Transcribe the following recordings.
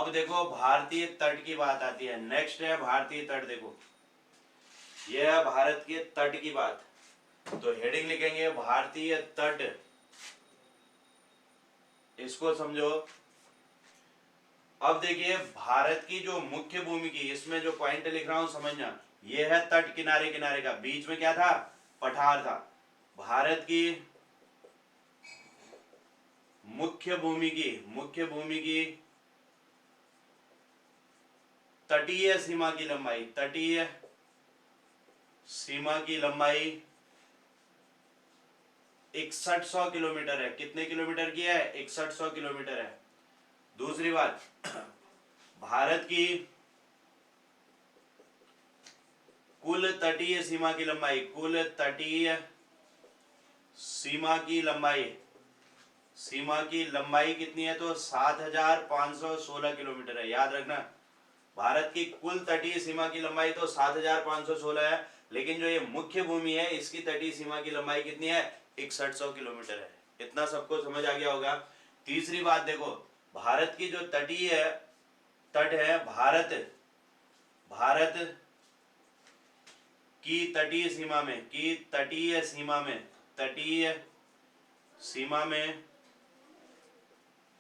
अब देखो भारतीय तट की बात आती है। नेक्स्ट है भारतीय तट। देखो यह है भारत के तट की बात, तो हेडिंग लिखेंगे भारतीय तट। इसको समझो। अब देखिए भारत की जो मुख्य भूमि की, इसमें जो पॉइंट लिख रहा हूं समझना, यह है तट किनारे किनारे का, बीच में क्या था, पठार था। भारत की मुख्य भूमि की तटीय सीमा की लंबाई, तटीय सीमा की लंबाई 6100 किलोमीटर है। कितने किलोमीटर की है, 6100 किलोमीटर है। दूसरी बात, भारत की कुल तटीय सीमा की लंबाई, कुल तटीय सीमा की लंबाई कितनी है, तो 7516 किलोमीटर है। याद रखना, भारत की कुल तटीय सीमा की लंबाई तो 7516 है, लेकिन जो ये मुख्य भूमि है इसकी तटीय सीमा की लंबाई कितनी है, 6100 किलोमीटर है। इतना सबको समझ आ गया होगा। तीसरी बात देखो, भारत की जो तटीय तट है, भारत की तटीय सीमा में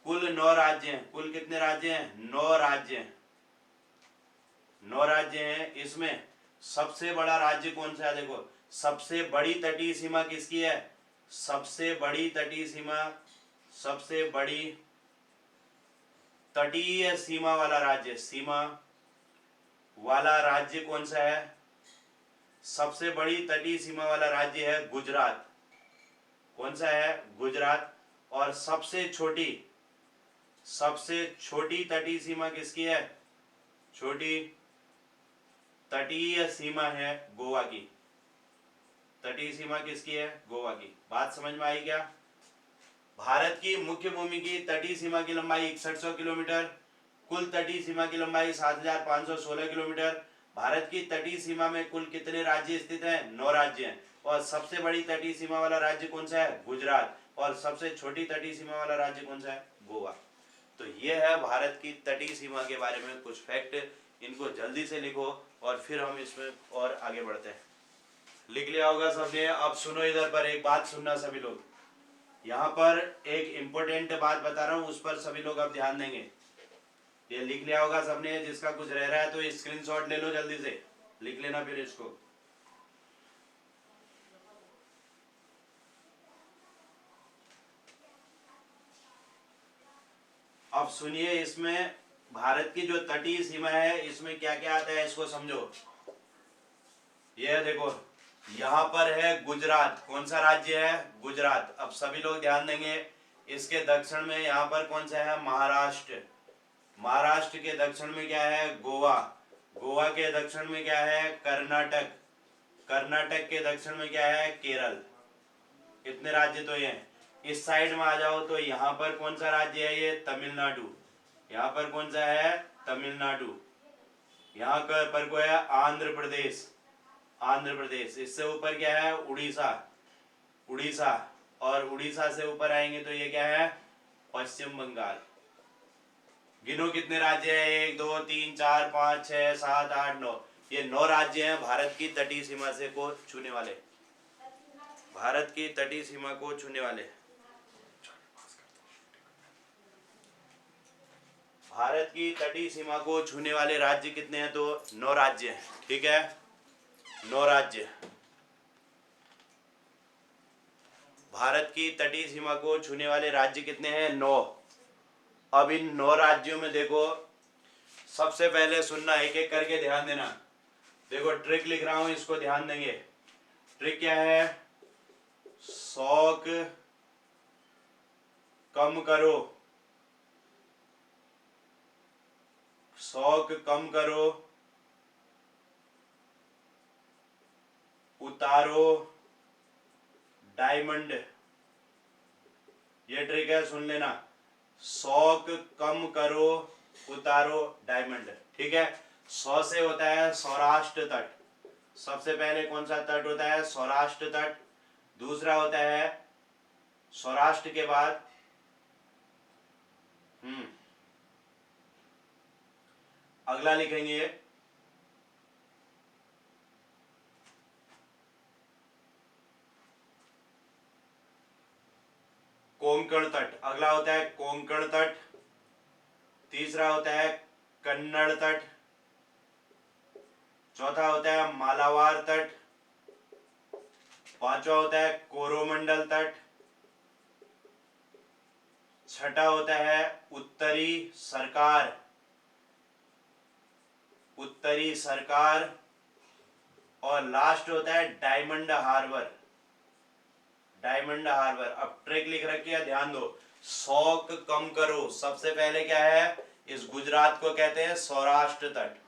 कुल 9 राज्य हैं। कुल कितने राज्य हैं, 9 राज्य हैं। 9 राज्य हैं। इसमें सबसे बड़ा राज्य कौन सा है, देखो सबसे बड़ी तटीय सीमा किसकी है, सबसे बड़ी तटीय सीमा वाला राज्य कौन सा है, सबसे बड़ी तटीय सीमा वाला राज्य है गुजरात। कौन सा है, गुजरात। और सबसे छोटी तटीय सीमा किसकी है, छोटी तटीय सीमा है गोवा की। तटीय सीमा किसकी है, गोवा की। बात समझ में आई क्या। भारत की मुख्य भूमि की तटीय सीमा की लंबाई 6100 किलोमीटर, कुल तटीय सीमा की लंबाई 7516 किलोमीटर। भारत की तटीय सीमा में कुल कितने राज्य स्थित हैं, 9 राज्य हैं। और सबसे बड़ी तटीय सीमा वाला राज्य कौन सा है, गुजरात। और सबसे छोटी तटीय सीमा वाला राज्य कौन सा है, गोवा। तो ये है भारत की तटीय सीमा के बारे में कुछ फैक्ट। इनको जल्दी से लिखो और फिर हम इसमें और आगे बढ़ते हैं। लिख लिया होगा सबने। अब सुनो, इधर पर एक बात सुनना सभी लोग। यहाँ पर एक इम्पोर्टेंट बात बता रहा हूँ, उस पर सभी लोग अब ध्यान देंगे। ये लिख लिया होगा सबने, जिसका कुछ रह रहा है तो स्क्रीनशॉट ले लो, जल्दी से लिख लेना फिर इसको। अब सुनिए, इसमें भारत की जो तटीय सीमा है इसमें क्या क्या आता है, इसको समझो। ये देखो, यहाँ पर है गुजरात। कौन सा राज्य है, गुजरात। अब सभी लोग ध्यान देंगे। इसके दक्षिण में यहाँ पर कौन सा है, महाराष्ट्र। महाराष्ट्र के दक्षिण में क्या है, गोवा। गोवा के दक्षिण में क्या है, कर्नाटक। कर्नाटक के दक्षिण में क्या है, केरल। कितने राज्य तो ये हैं। इस साइड में आ जाओ तो यहाँ पर कौन सा राज्य है, ये तमिलनाडु। यहाँ पर कौन सा है, तमिलनाडु। यहाँ पर को है आंध्र प्रदेश। आंध्र प्रदेश। इससे ऊपर क्या है, उड़ीसा। उड़ीसा। और उड़ीसा से ऊपर आएंगे तो ये क्या है, पश्चिम बंगाल। गिनो कितने राज्य हैं, 1 2 3 4 5 6 7 8 9। ये 9 राज्य हैं भारत की तटीय सीमा से को छूने वाले। भारत की तटीय सीमा को छूने वाले। भारत की तटीय सीमा को छूने वाले राज्य कितने हैं, तो 9 राज्य हैं। ठीक है, 9 राज्य। भारत की तटीय सीमा को छूने वाले राज्य कितने हैं, 9। अब इन 9 राज्यों में देखो, सबसे पहले सुनना, एक एक करके ध्यान देना। देखो ट्रिक लिख रहा हूं, इसको ध्यान देंगे। ट्रिक क्या है, शौक कम करो, शौक कम करो, उतारो डायमंड। ये ट्रिक है, सुन लेना। शौक कम करो, उतारो डायमंड। ठीक है। 100 से होता है सौराष्ट्र तट। सबसे पहले कौन सा तट होता है, सौराष्ट्र तट। दूसरा होता है सौराष्ट्र के बाद अगला लिखेंगे कोंकण तट, अगला होता है कोंकण तट। तीसरा होता है कन्नड़ तट। चौथा होता है मालाबार तट। पांचवा होता है कोरोमंडल तट। छठा होता है उत्तरी सरकार, उत्तरी सरकार। और लास्ट होता है डायमंड हार्बर, डायमंड हार्बर। अब ट्रिक लिख रखी है, ध्यान दो। शौक कम करो, सबसे पहले क्या है, इस गुजरात को कहते हैं सौराष्ट्र तट।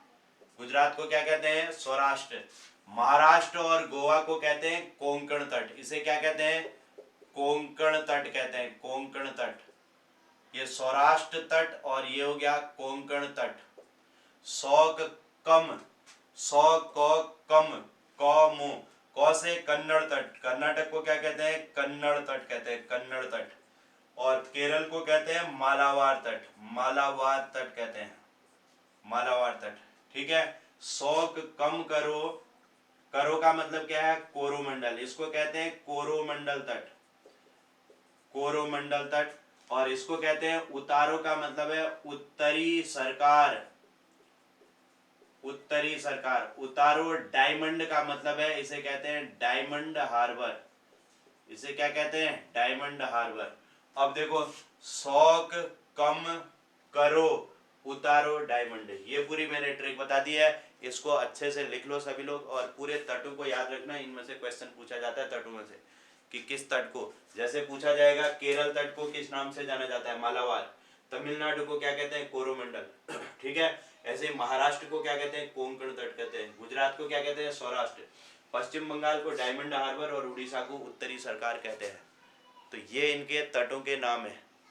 गुजरात को क्या कहते हैं, सौराष्ट्र। महाराष्ट्र और गोवा को कहते हैं कोंकण तट। इसे क्या कहते हैं, कोंकण तट कहते हैं, कोंकण तट। ये सौराष्ट्र तट और ये हो गया कोंकण तट। शौक कम, सौ को कम, कौ मु, कौ से कन्नड़ तट। कर्नाटक को क्या कहते हैं, कन्नड़ तट कहते हैं, कन्नड़ तट। और केरल को कहते हैं मालाबार तट, मालाबार तट कहते हैं, मालाबार तट। ठीक है। शौक कम करो, करो का मतलब क्या है, कोरोमंडल, इसको कहते हैं कोरोमंडल तट, कोरोमंडल तट। और इसको कहते हैं उतारो का मतलब है उत्तरी सरकार, उत्तरी सरकार। उतारो डायमंड का मतलब है, इसे कहते हैं डायमंड हार्बर, इसे क्या कहते हैं, डायमंड हार्बर। अब देखो, शौक कम करो, उतारो डायमंड, ये पूरी मैंने ट्रिक बता दी है। इसको अच्छे से लिख लो सभी लोग, और पूरे तटों को याद रखना। इनमें से क्वेश्चन पूछा जाता है तटों में से, कि किस तट को, जैसे पूछा जाएगा केरल तट को किस नाम से जाना जाता है, मालाबार। तमिलनाडु को क्या कहते हैं, कोरोमंडल। ठीक है। ऐसे महाराष्ट्र को क्या कहते हैं, कोंकण तट कहते हैं। गुजरात को क्या कहते हैं, सौराष्ट्र। पश्चिम बंगाल को डायमंड हार्बर और उड़ीसा को उत्तरी सरकार कहते हैं। तो ये इनके तटों के नाम है।